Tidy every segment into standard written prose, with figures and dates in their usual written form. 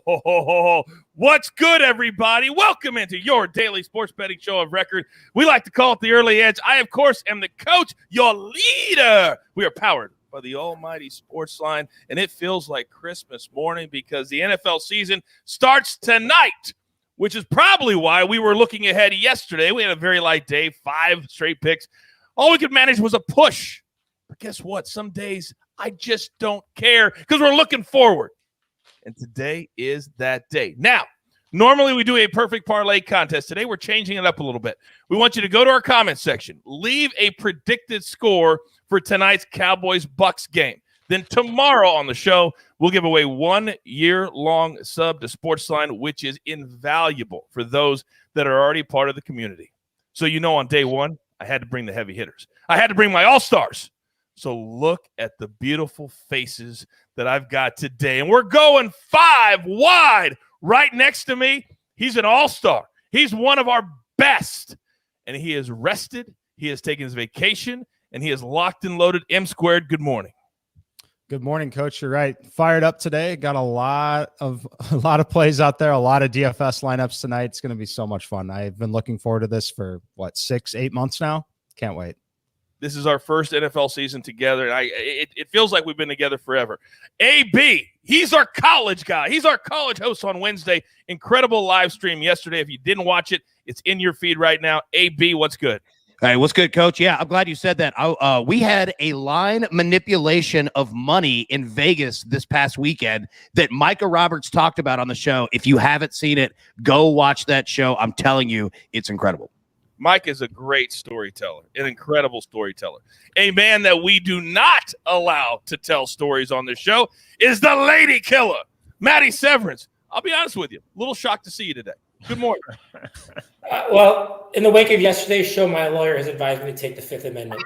What's good, everybody? Welcome into your daily sports betting show of record. We like to call it the Early Edge. I, of course, am the coach, your leader. We are powered by the almighty SportsLine, and it feels like Christmas morning because the NFL season starts tonight, which is probably why we were looking ahead yesterday. We had a very light day, 5 straight picks. All we could manage was a push. But guess what? Some days I just don't care because we're looking forward. And today is that day. Now, normally we do a perfect parlay contest. Today we're changing it up a little bit. We want you to go to our comment section, leave a predicted score for tonight's Cowboys-Bucs game. Then tomorrow on the show, we'll give away 1 year-long sub to SportsLine, which is invaluable for those that are already part of the community. So you know on day one, I had to bring the heavy hitters. I had to bring my all-stars. So look at the beautiful faces that I've got today. And we're going 5 wide. Right next to me, he's an all-star. He's one of our best. And he is rested. He has taken his vacation. And he is locked and loaded. M Squared, good morning. Good morning, Coach. You're right. Fired up today. Got a lot of plays out there, a lot of DFS lineups tonight. It's going to be so much fun. I've been looking forward to this for, 6-8 months now? Can't wait. This is our first NFL season together, and it feels like we've been together forever. AB, he's our college guy. He's our college host on Wednesday. Incredible live stream yesterday. If you didn't watch it, it's in your feed right now. AB, what's good? Hey, what's good, Coach? Yeah, I'm glad you said that. We had a line manipulation of money in Vegas this past weekend that Micah Roberts talked about on the show. If you haven't seen it, go watch that show. I'm telling you, it's incredible. Mike is a great storyteller, an incredible storyteller. A man that we do not allow to tell stories on this show is the lady killer, Maddie Severance. I'll be honest with you, a little shocked to see you today. Good morning. Well, in the wake of yesterday's show, my lawyer has advised me to take the Fifth Amendment.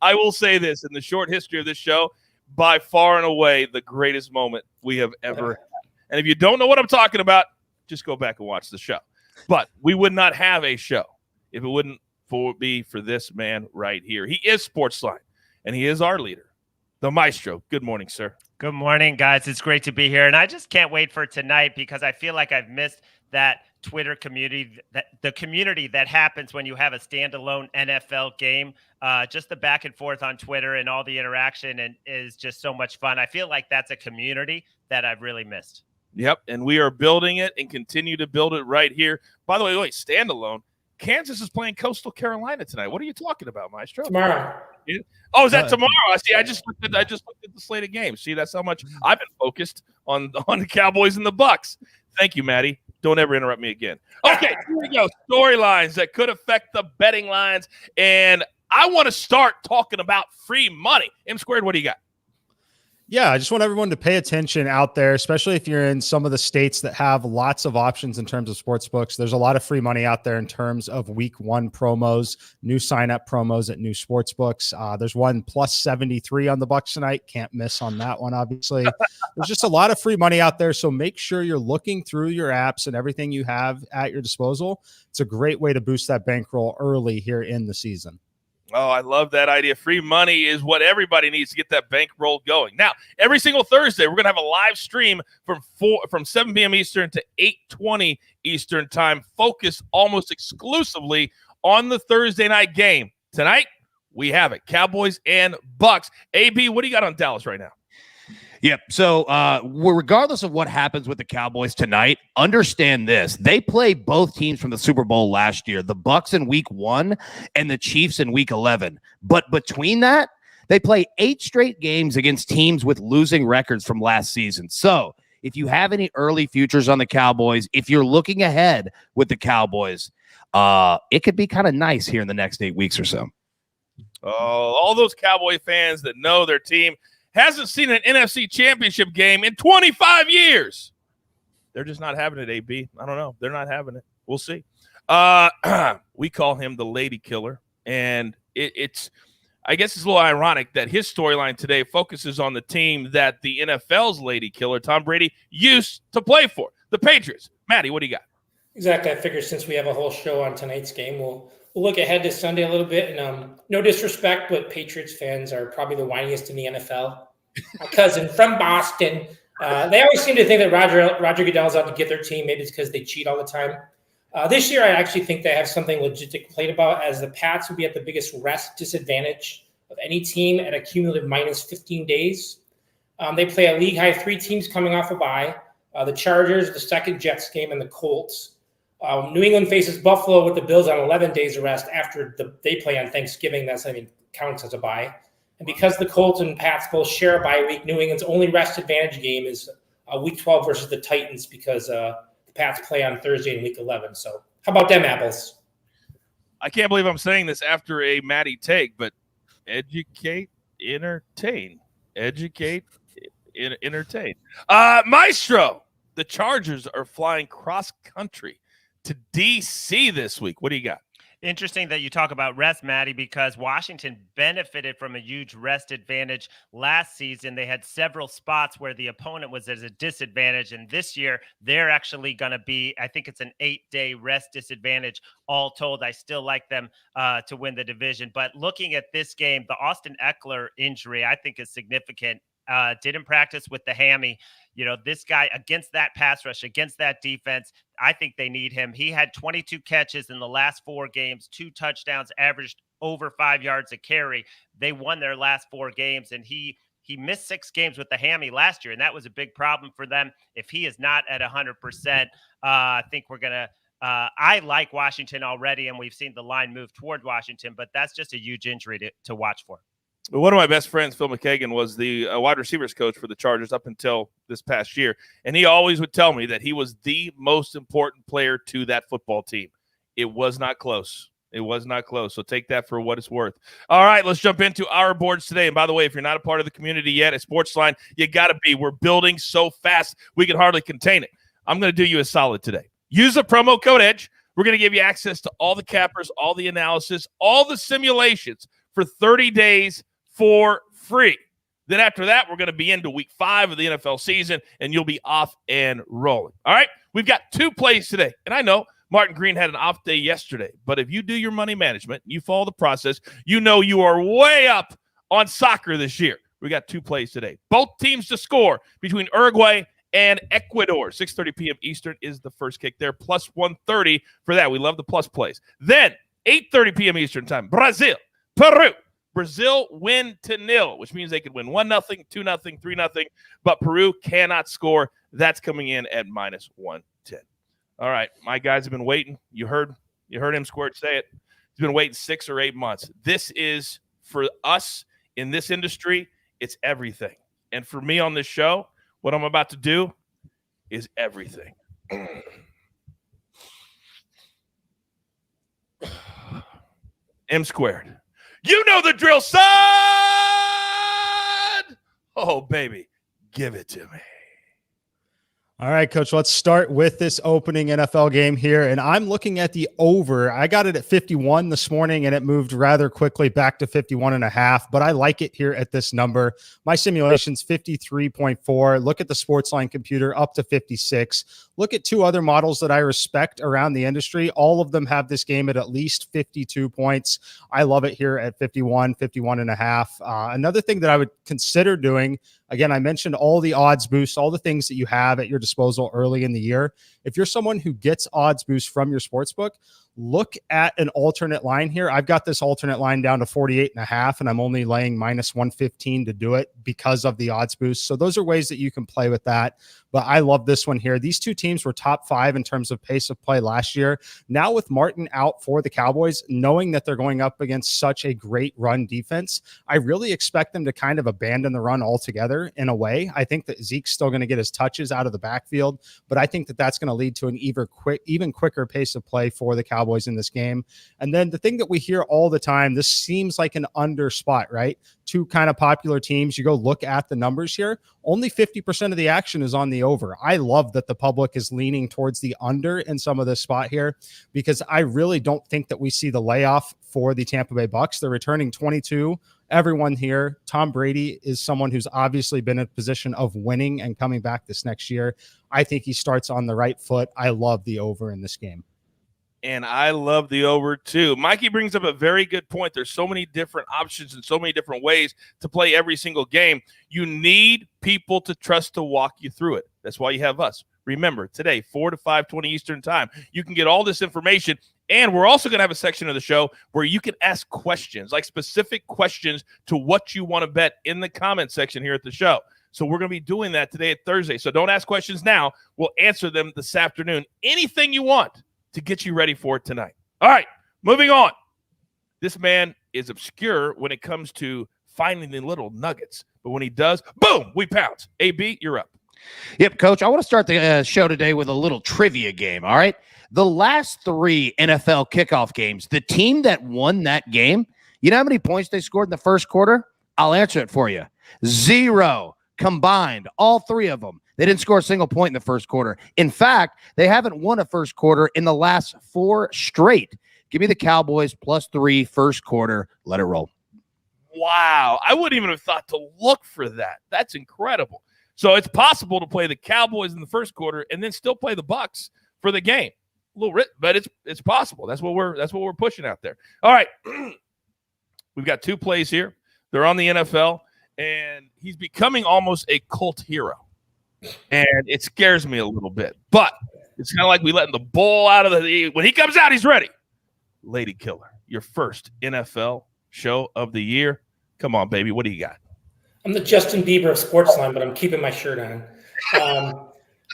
I will say this, in the short history of this show, by far and away the greatest moment we have ever had. And if you don't know what I'm talking about, just go back and watch the show. But we would not have a show if it wouldn't be for this man right here. He is SportsLine, and he is our leader, the maestro. Good morning, sir. Good morning, guys. It's great to be here. And I just can't wait for tonight because I feel like I've missed that Twitter community, the community that happens when you have a standalone NFL game. Just the back and forth on Twitter and all the interaction and is just so much fun. I feel like that's a community that I've really missed. Yep, and we are building it and continue to build it right here. By the way, wait, standalone. Kansas is playing Coastal Carolina tonight. What are you talking about, Maestro? Tomorrow. Oh, is that tomorrow? I see. I just looked at the slate of games. See, that's how much I've been focused on the Cowboys and the Bucs. Thank you, Maddie. Don't ever interrupt me again. Okay, here we go. Storylines that could affect the betting lines, and I want to start talking about free money. M Squared, what do you got? Yeah, I just want everyone to pay attention out there, especially if you're in some of the states that have lots of options in terms of sports books. There's a lot of free money out there in terms of week 1 promos, new sign-up promos at new sports books. There's one plus 73 on the Bucs tonight. Can't miss on that one, obviously. There's just a lot of free money out there, so make sure you're looking through your apps and everything you have at your disposal. It's a great way to boost that bankroll early here in the season. Oh, I love that idea. Free money is what everybody needs to get that bankroll going. Now, every single Thursday, we're going to have a live stream from 7 p.m. Eastern to 8:20 Eastern time, focused almost exclusively on the Thursday night game. Tonight, we have it, Cowboys and Bucs. AB, what do you got on Dallas right now? Yep. So regardless of what happens with the Cowboys tonight, understand this. They play both teams from the Super Bowl last year, the Bucs in week 1 and the Chiefs in week 11. But between that, they play 8 straight games against teams with losing records from last season. So if you have any early futures on the Cowboys, if you're looking ahead with the Cowboys, it could be kind of nice here in the next 8 weeks or so. Oh, all those Cowboy fans that know their team hasn't seen an NFC championship game in 25 years. They're just not having it, AB. I don't know. They're not having it. We'll see. We call him the lady killer, and it's I guess it's a little ironic that his storyline today focuses on the team that the NFL's lady killer, Tom Brady, used to play for, the Patriots. Maddie, what do you got? Exactly. I figured since we have a whole show on tonight's game, we'll look ahead to Sunday a little bit. And no disrespect, but Patriots fans are probably the whiniest in the NFL. My cousin from Boston, They always seem to think that Roger Goodell's out to get their team. Maybe it's because they cheat all the time. This year, I actually think they have something legit to complain about, as the Pats will be at the biggest rest disadvantage of any team at a cumulative minus 15 days. They play a league-high 3 teams coming off a bye. The Chargers, the second Jets game, and the Colts. New England faces Buffalo with the Bills on 11 days of rest after they play on Thanksgiving. That's, counts as a bye. And because the Colts and Pats both share a bye week, New England's only rest advantage game is Week 12 versus the Titans, because the Pats play on Thursday in Week 11. So how about them apples? I can't believe I'm saying this after a Matty take, but educate, entertain. Educate, entertain. Maestro, the Chargers are flying cross-country to D.C. this week. What do you got? Interesting that you talk about rest, Maddie, because Washington benefited from a huge rest advantage last season. They had several spots where the opponent was at a disadvantage, and this year they're actually going to be, I think it's an 8-day rest disadvantage all told. I still like them to win the division. But looking at this game, the Austin Eckler injury, I think, is significant. Didn't practice with the hammy. This guy, against that pass rush, against that defense, I think they need him. He had 22 catches in the last 4 games, 2 touchdowns, averaged over 5 yards a carry. They won their last 4 games, and he missed 6 games with the hammy last year, and that was a big problem for them. If he is not at 100%, I think we're going to I like Washington already, and we've seen the line move toward Washington, but that's just a huge injury to watch for. One of my best friends, Phil McKagan, was the wide receivers coach for the Chargers up until this past year, and he always would tell me that he was the most important player to that football team. It was not close. It was not close, so take that for what it's worth. All right, let's jump into our boards today. And by the way, if you're not a part of the community yet at SportsLine, you got to be. We're building so fast, we can hardly contain it. I'm going to do you a solid today. Use the promo code EDGE. We're going to give you access to all the cappers, all the analysis, all the simulations for 30 days for free. Then after that, we're going to be into week 5 of the NFL season, and you'll be off and rolling. All right, we've got 2 plays today. And I know Martin Green had an off day yesterday, but if you do your money management, you follow the process, you know you are way up on soccer this year. We got 2 plays today. Both teams to score between Uruguay and Ecuador. 6:30 p.m. Eastern is the first kick there, plus 130 for that. We love the plus plays. Then 8:30 p.m. Eastern time, Brazil, Peru. Brazil win to 0, which means they could win 1-0, 2-0, 3-0, but Peru cannot score. That's coming in at minus 110. All right, my guys have been waiting. You heard him, Squirt, say it. He's been waiting 6 or 8 months. This is, for us in this industry, it's everything. And for me on this show, what I'm about to do is everything. M squared. You know the drill, son! Oh, baby, give it to me. All right, Coach, let's start with this opening NFL game here. And I'm looking at the over. I got it at 51 this morning, and it moved rather quickly back to 51.5. But I like it here at this number. My simulation's 53.4. Look at the SportsLine computer, up to 56. Look at 2 other models that I respect around the industry. All of them have this game at least 52 points. I love it here at 51, 51.5. Another thing that I would consider doing, again, I mentioned all the odds boosts, all the things that you have at your disposal early in the year. If you're someone who gets odds boosts from your sportsbook, look at an alternate line here. I've got this alternate line down to 48.5, and I'm only laying minus 115 to do it because of the odds boost. So those are ways that you can play with that. But I love this one here. These 2 teams were top 5 in terms of pace of play last year. Now with Martin out for the Cowboys, knowing that they're going up against such a great run defense, I really expect them to kind of abandon the run altogether in a way. I think that Zeke's still going to get his touches out of the backfield, but I think that that's going to lead to an even quicker pace of play for the Cowboys in this game. And then the thing that we hear all the time, this seems like an under spot, right? 2 kind of popular teams. You go look at the numbers here. Only 50% of the action is on the over. I love that the public is leaning towards the under in some of this spot here, because I really don't think that we see the layoff for the Tampa Bay Bucs. They're returning 22. Everyone here, Tom Brady is someone who's obviously been in a position of winning and coming back this next year. I think he starts on the right foot. I love the over in this game. And I love the over too. Mikey brings up a very good point. There's so many different options and so many different ways to play every single game. You need people to trust to walk you through it. That's why you have us. Remember, today, 4 to 5:20 Eastern time, you can get all this information. And we're also going to have a section of the show where you can ask questions, like specific questions to what you want to bet in the comment section here at the show. So we're going to be doing that today at Thursday. So don't ask questions now. We'll answer them this afternoon. Anything you want to get you ready for it tonight. All right, moving on. This man is obscure when it comes to finding the little nuggets. But when he does, boom, we pounce. AB, you're up. Yep, Coach. I want to start the show today with a little trivia game, all right? The last 3 NFL kickoff games, the team that won that game, you know how many points they scored in the first quarter? I'll answer it for you. 0 combined, all 3 of them. They didn't score a single point in the first quarter. In fact, they haven't won a first quarter in the last 4 straight. Give me the Cowboys +3 first quarter. Let it roll. Wow. I wouldn't even have thought to look for that. That's incredible. So it's possible to play the Cowboys in the first quarter and then still play the Bucs for the game. A little bit, but it's possible. That's what we're pushing out there. All right. We've got 2 plays here. They're on the NFL, and he's becoming almost a cult hero. And it scares me a little bit. But it's kind of like we letting the bull out of the – when he comes out, he's ready. Lady Killer, your first NFL show of the year. Come on, baby. What do you got? I'm the Justin Bieber of SportsLine, but I'm keeping my shirt on.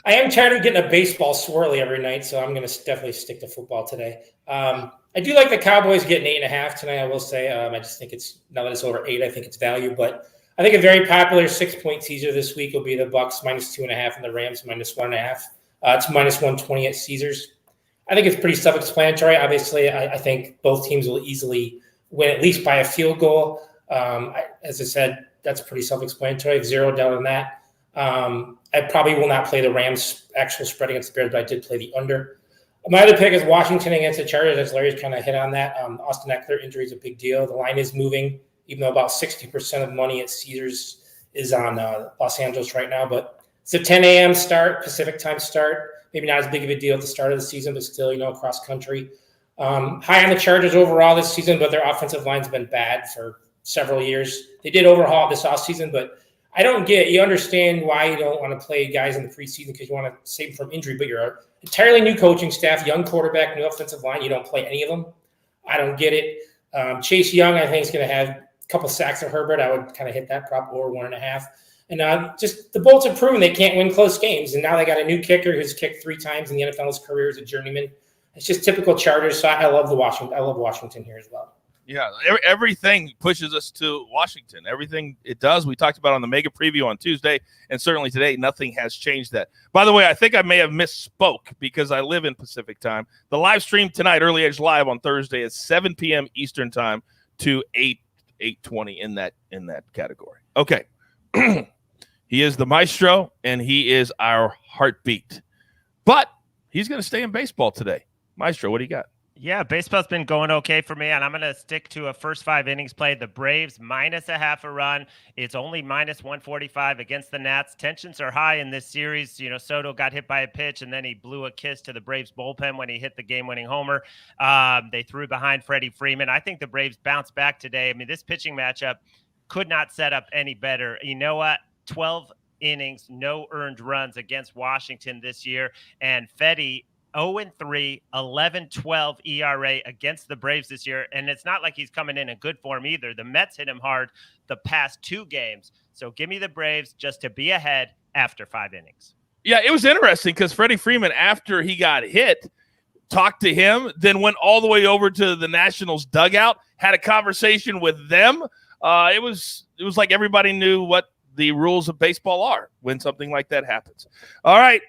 I am tired of getting a baseball swirly every night, so I'm going to definitely stick to football today. I do like the Cowboys getting 8.5 tonight, I will say. I just think it's, now that it's over 8, I think it's value. But I think a very popular 6-point teaser this week will be the Bucs -2.5 and the Rams -1.5. It's -120 at Caesars. I think it's pretty self-explanatory. Obviously, I think both teams will easily win at least by a field goal. As I said, that's pretty self-explanatory. I've zeroed down on that. I probably will not play the Rams actual spread against the Bears, but I did play the under. My other pick is Washington against the Chargers, as Larry's kind of hit on that. Austin Eckler injury is a big deal. The line is moving, even though about 60% of money at Caesars is on Los Angeles right now. But it's a 10 a.m. start, Pacific time start. Maybe not as big of a deal at the start of the season, but still, cross country. High on the Chargers overall this season, but their offensive line's been bad for several years. They did overhaul this offseason, but I don't get it. You understand why you don't want to play guys in the preseason because you want to save them from injury, but you're an entirely new coaching staff, young quarterback, new offensive line. You don't play any of them. I don't get it. Chase Young, I think, is going to have a couple sacks of Herbert. I would kind of hit that prop or 1.5. And just the Bolts have proven they can't win close games. And now they got a new kicker who's kicked 3 times in the NFL's career as a journeyman. It's just typical Chargers. So I love Washington here as well. Yeah, everything pushes us to Washington. Everything it does, we talked about on the Mega Preview on Tuesday, and certainly today, nothing has changed that. By the way, I think I may have misspoke because I live in Pacific time. The live stream tonight, Early Edge Live on Thursday, is 7 p.m. Eastern time to 8:20 in that category. Okay, he is the maestro, and he is our heartbeat. But he's going to stay in baseball today. Maestro, what do you got? Yeah, baseball's been going okay for me, and I'm going to stick to a first 5 innings play. The Braves -0.5 a run. It's only -145 against the Nats. Tensions are high in this series. Soto got hit by a pitch, and then he blew a kiss to the Braves bullpen when he hit the game-winning homer. They threw behind Freddie Freeman. I think the Braves bounce back today. I mean, this pitching matchup could not set up any better. You know what? 12 innings, no earned runs against Washington this year, and Fetty 0-3, 11-12 ERA against the Braves this year. And it's not like he's coming in good form either. The Mets hit him hard the past 2 games. So give me the Braves just to be ahead after 5 innings. Yeah, it was interesting because Freddie Freeman, after he got hit, talked to him, then went all the way over to the Nationals dugout, had a conversation with them. It was like everybody knew what the rules of baseball are when something like that happens. All right,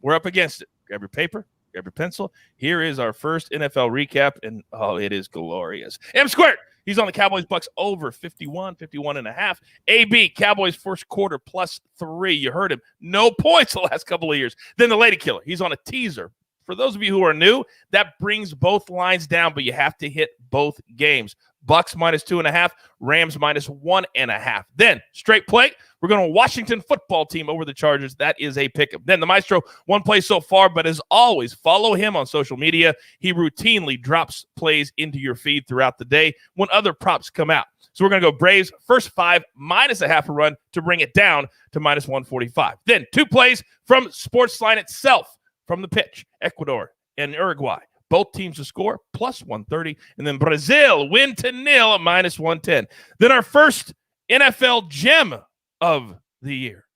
we're up against it. Grab your paper, grab your pencil. Here is our first NFL recap, and it is glorious. M squared. He's on the Cowboys-Bucs over 51.5. AB, Cowboys first quarter +3. You heard him. No points the last couple of years. Then the Lady Killer. He's on a teaser For those of you who are new, that brings both lines down, but you have to hit both games. Bucks -2.5, Rams -1.5. Then straight play, we're going to Washington football team over the Chargers. That is a pick-up. Then the Maestro, one play so far, but as always, follow him on social media. He routinely drops plays into your feed throughout the day when other props come out. So we're going to go Braves first 5 -0.5 a run to bring it down to -145. Then 2 plays from SportsLine itself from the pitch, Ecuador and Uruguay. Both teams to score +130. And then Brazil win to nil at -110. Then our first NFL gem of the year.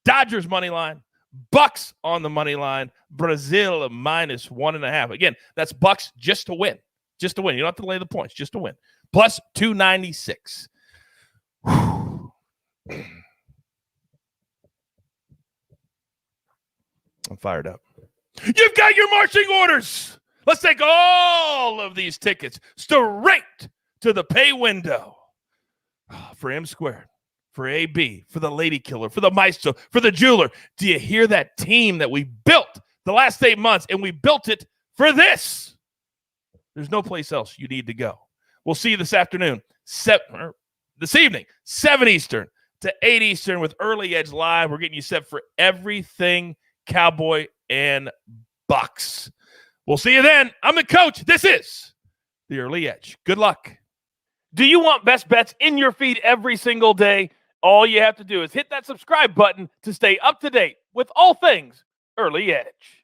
Dodgers money line, Bucks on the money line, Brazil -1.5. Again, that's Bucks just to win. Just to win. You don't have to lay the points, just to win. +296. I'm fired up. You've got your marching orders. Let's take all of these tickets straight to the pay window. For M Squared, for AB, for the Lady Killer, for the Maestro, for the Jeweler. Do you hear that team that we built the last 8 months, and we built it for this? There's no place else you need to go. We'll see you this afternoon, this evening, 7 Eastern to 8 Eastern with Early Edge Live. We're getting you set for everything Cowboy and Bucks. We'll see you then. I'm the coach. This is the Early Edge. Good luck. Do you want best bets in your feed every single day? All you have to do is hit that subscribe button to stay up to date with all things Early Edge.